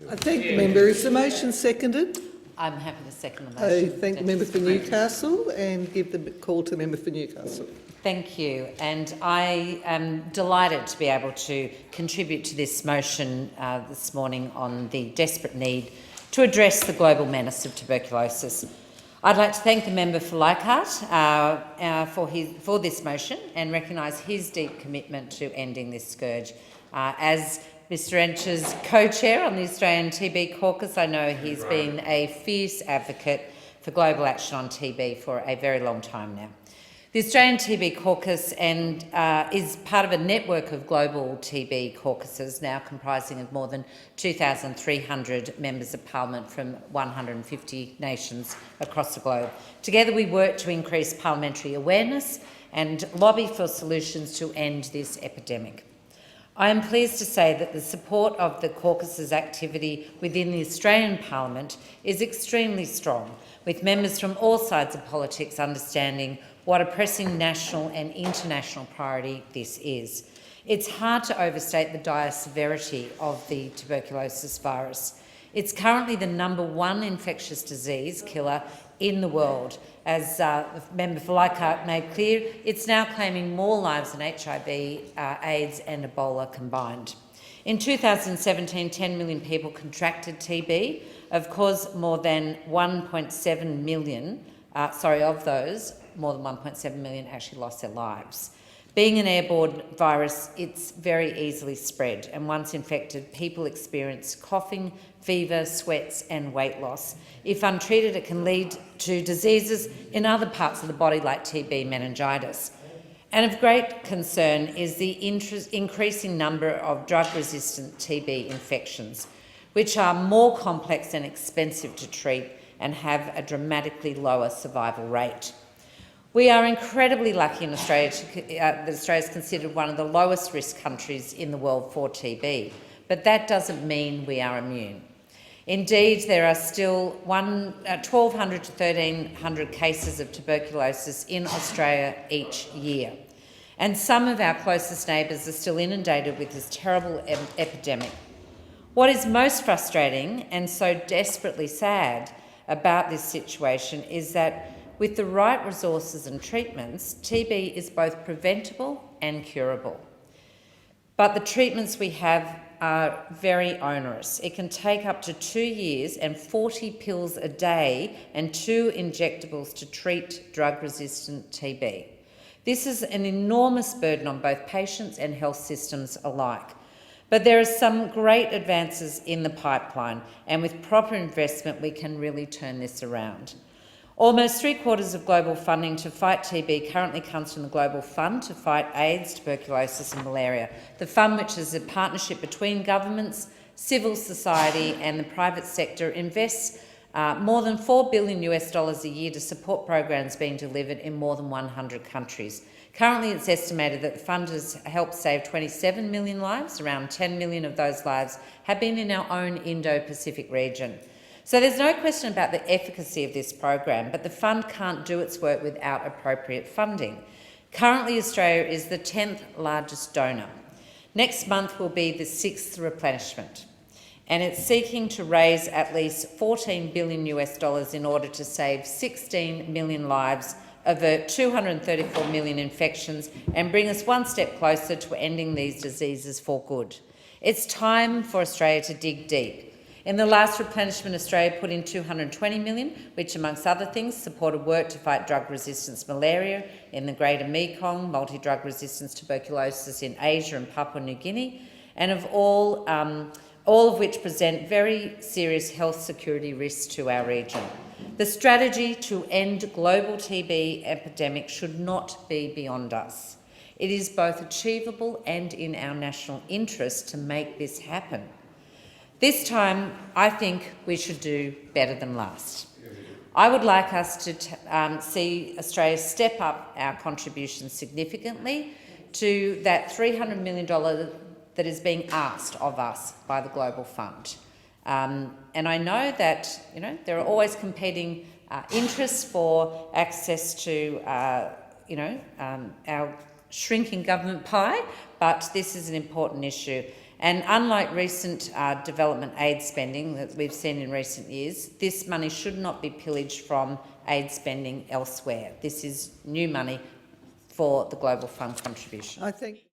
I thank the member. Is the motion seconded? I'm happy to second the I motion. thank the member for Newcastle and give the call to the member for Newcastle. Thank you, and I am delighted to be able to contribute to this motion this morning on the desperate need to address the global menace of tuberculosis. I'd like to thank the member for Leichhardt for this motion and recognise his deep commitment to ending this scourge. As Mr Encher's co-chair on the Australian TB Caucus, I know he's been a fierce advocate for global action on TB for a very long time now. The Australian TB Caucus is part of a network of global TB caucuses now comprising of more than 2,300 members of parliament from 150 nations across the globe. Together we work to increase parliamentary awareness and lobby for solutions to end this epidemic. I am pleased to say that the support of the caucus's activity within the Australian Parliament is extremely strong, with members from all sides of politics understanding what a pressing national and international priority this is. It's hard to overstate the dire severity of the tuberculosis virus. It's currently the #1 infectious disease killer in the world. As the member for Leichhardt made clear, it's now claiming more lives than HIV, AIDS and Ebola combined. In 2017, 10 million people contracted TB. Of course, more than 1.7 million, of those, more than 1.7 million actually lost their lives. Being an airborne virus, it's very easily spread, and once infected, people experience coughing, fever, sweats and weight loss. If untreated, it can lead to diseases in other parts of the body like TB, meningitis. And of great concern is the increasing number of drug-resistant TB infections, which are more complex and expensive to treat and have a dramatically lower survival rate. We are incredibly lucky in Australia that Australia is considered one of the lowest risk countries in the world for TB, but that doesn't mean we are immune. Indeed, there are still 1,200 to 1,300 cases of tuberculosis in Australia each year, and some of our closest neighbours are still inundated with this terrible epidemic. What is most frustrating and so desperately sad about this situation is that with the right resources and treatments, TB is both preventable and curable. But the treatments we have are very onerous. It can take up to 2 years and 40 pills a day and 2 injectables to treat drug-resistant TB. This is an enormous burden on both patients and health systems alike. But there are some great advances in the pipeline, and with proper investment we can really turn this around. Almost 3/4 of global funding to fight TB currently comes from the Global Fund to fight AIDS, tuberculosis and malaria. The fund, which is a partnership between governments, civil society and the private sector, invests more than $4 billion a year to support programs being delivered in more than 100 countries. Currently, it's estimated that the fund has helped save 27 million lives. Around 10 million of those lives have been in our own Indo-Pacific region. So there's no question about the efficacy of this program, but the fund can't do its work without appropriate funding. Currently, Australia is the 10th largest donor. Next month will be the 6th replenishment, and it's seeking to raise at least $14 billion in order to save 16 million lives, avert 234 million infections and bring us one step closer to ending these diseases for good. It's time for Australia to dig deep. In the last replenishment, Australia put in $220 million, which, amongst other things, supported work to fight drug-resistant malaria in the Greater Mekong, multi-drug resistance tuberculosis in Asia and Papua New Guinea, and of all of which present very serious health security risks to our region. The strategy to end global TB epidemic should not be beyond us. It is both achievable and in our national interest to make this happen. This time, I think we should do better than last. I would like us to see Australia step up our contribution significantly to that $300 million that is being asked of us by the Global Fund. And I know that there are always competing interests for access to our shrinking government pie, but this is an important issue. And unlike recent development aid spending that we've seen in recent years, this money should not be pillaged from aid spending elsewhere. This is new money for the Global Fund contribution. I think